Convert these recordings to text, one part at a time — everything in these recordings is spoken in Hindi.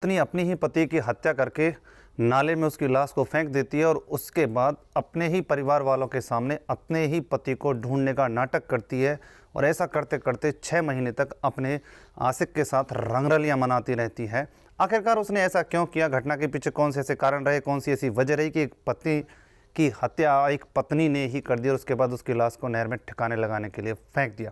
पत्नी अपनी ही पति की हत्या करके नाले में उसकी लाश को फेंक देती है और उसके बाद अपने ही परिवार वालों के सामने अपने ही पति को ढूंढने का नाटक करती है और ऐसा करते करते 6 महीने तक अपने आशिक के साथ रंगरलियां मनाती रहती है। आखिरकार उसने ऐसा क्यों किया, घटना के पीछे कौन से ऐसे कारण रहे, कौन सी ऐसी वजह रही कि एक पत्नी की हत्या एक पत्नी ने ही कर दी और उसके बाद उसकी लाश को नहर में ठिकाने लगाने के लिए फेंक दिया।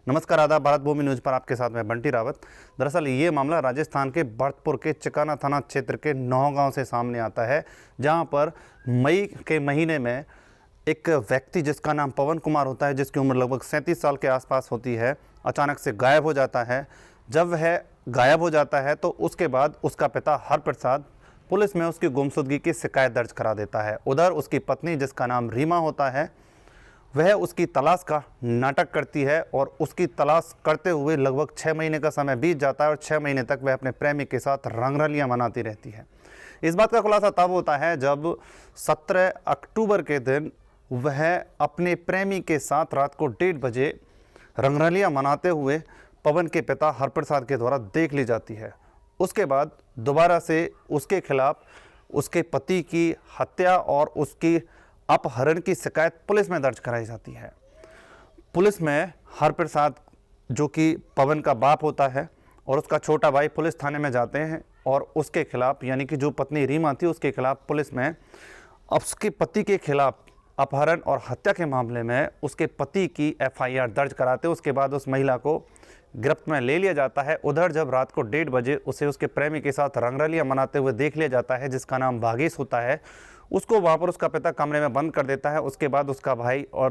नमस्कार, आदाब। भारत भूमि न्यूज़ पर आपके साथ मैं बंटी रावत। दरअसल ये मामला राजस्थान के भरतपुर के चिकाना थाना क्षेत्र के नौगांव से सामने आता है, जहां पर मई के महीने में एक व्यक्ति जिसका नाम पवन कुमार होता है, जिसकी उम्र लगभग 37 साल के आसपास होती है, अचानक से गायब हो जाता है। जब वह गायब हो जाता है तो उसके बाद उसका पिता हरप्रसाद पुलिस में उसकी गुमशुदगी की शिकायत दर्ज करा देता है। उधर उसकी पत्नी, जिसका नाम रीमा होता है, वह उसकी तलाश का नाटक करती है और उसकी तलाश करते हुए लगभग 6 महीने का समय बीत जाता है और 6 महीने तक वह अपने प्रेमी के साथ रंगरलियां मनाती रहती है। इस बात का खुलासा तब होता है जब 17 अक्टूबर के दिन वह अपने प्रेमी के साथ रात को 1:30 बजे रंगरलियां मनाते हुए पवन के पिता हरप्रसाद के द्वारा देख ली जाती है। उसके बाद दोबारा से उसके खिलाफ उसके पति की हत्या और उसकी अपहरण की शिकायत पुलिस में दर्ज कराई जाती है। पुलिस में हरप्रसाद, जो कि पवन का बाप होता है, और उसका छोटा भाई पुलिस थाने में जाते हैं और उसके खिलाफ, यानी कि जो पत्नी रीमा थी, उसके खिलाफ पुलिस में उसके पति के खिलाफ अपहरण और हत्या के मामले में उसके पति की FIR दर्ज कराते। उसके बाद उस महिला को गिरफ्त में ले लिया जाता है। उधर जब रात को 1:30 बजे उसे उसके प्रेमी के साथ रंगरलियां मनाते हुए देख लिया जाता है, जिसका नाम भागेश होता है, उसको वहां पर उसका पिता कमरे में बंद कर देता है। उसके बाद उसका भाई और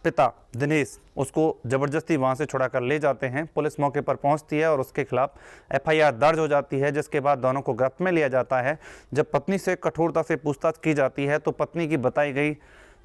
पिता दिनेश उसको ज़बरदस्ती वहां से छुड़ा कर ले जाते हैं। पुलिस मौके पर पहुंचती है और उसके खिलाफ FIR दर्ज हो जाती है, जिसके बाद दोनों को गिरफ्त में लिया जाता है। जब पत्नी से कठोरता से पूछताछ की जाती है तो पत्नी की बताई गई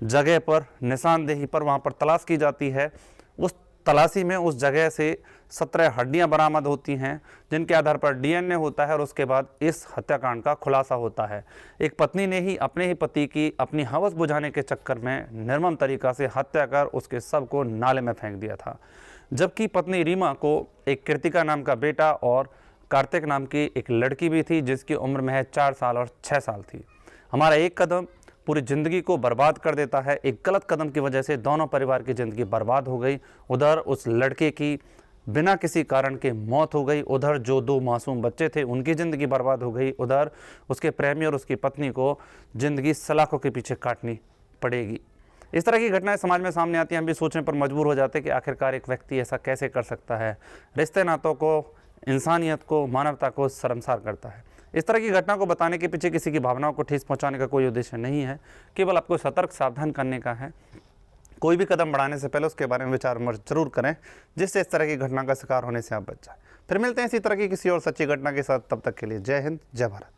जगह पर, निशानदेही पर, वहां पर तलाश की जाती है। उस तलाशी में उस जगह से 17 हड्डियां बरामद होती हैं, जिनके आधार पर DNA होता है और उसके बाद इस हत्याकांड का खुलासा होता है। एक पत्नी ने ही अपने ही पति की अपनी हवस बुझाने के चक्कर में निर्मम तरीका से हत्या कर उसके शव को नाले में फेंक दिया था। जबकि पत्नी रीमा को एक कृतिका नाम का बेटा और कार्तिक नाम की एक लड़की भी थी, जिसकी उम्र महज 4 साल और 6 साल थी। हमारा एक कदम पूरी ज़िंदगी को बर्बाद कर देता है। एक गलत कदम की वजह से दोनों परिवार की ज़िंदगी बर्बाद हो गई। उधर उस लड़के की बिना किसी कारण के मौत हो गई, उधर जो 2 मासूम बच्चे थे उनकी ज़िंदगी बर्बाद हो गई, उधर उसके प्रेमी और उसकी पत्नी को ज़िंदगी सलाखों के पीछे काटनी पड़ेगी। इस तरह की घटनाएं समाज में सामने आती हैं। हम भी सोचने पर मजबूर हो जाते हैं कि आखिरकार एक व्यक्ति ऐसा कैसे कर सकता है। रिश्ते नातों को, इंसानियत को, मानवता को शर्मसार करता है। इस तरह की घटना को बताने के पीछे किसी की भावनाओं को ठेस पहुंचाने का कोई उद्देश्य नहीं है, केवल आपको सतर्क सावधान करने का है। कोई भी कदम बढ़ाने से पहले उसके बारे में विचार विमर्श जरूर करें, जिससे इस तरह की घटना का शिकार होने से आप बच जाए। फिर मिलते हैं इसी तरह की किसी और सच्ची घटना के साथ। तब तक के लिए जय हिंद, जय भारत।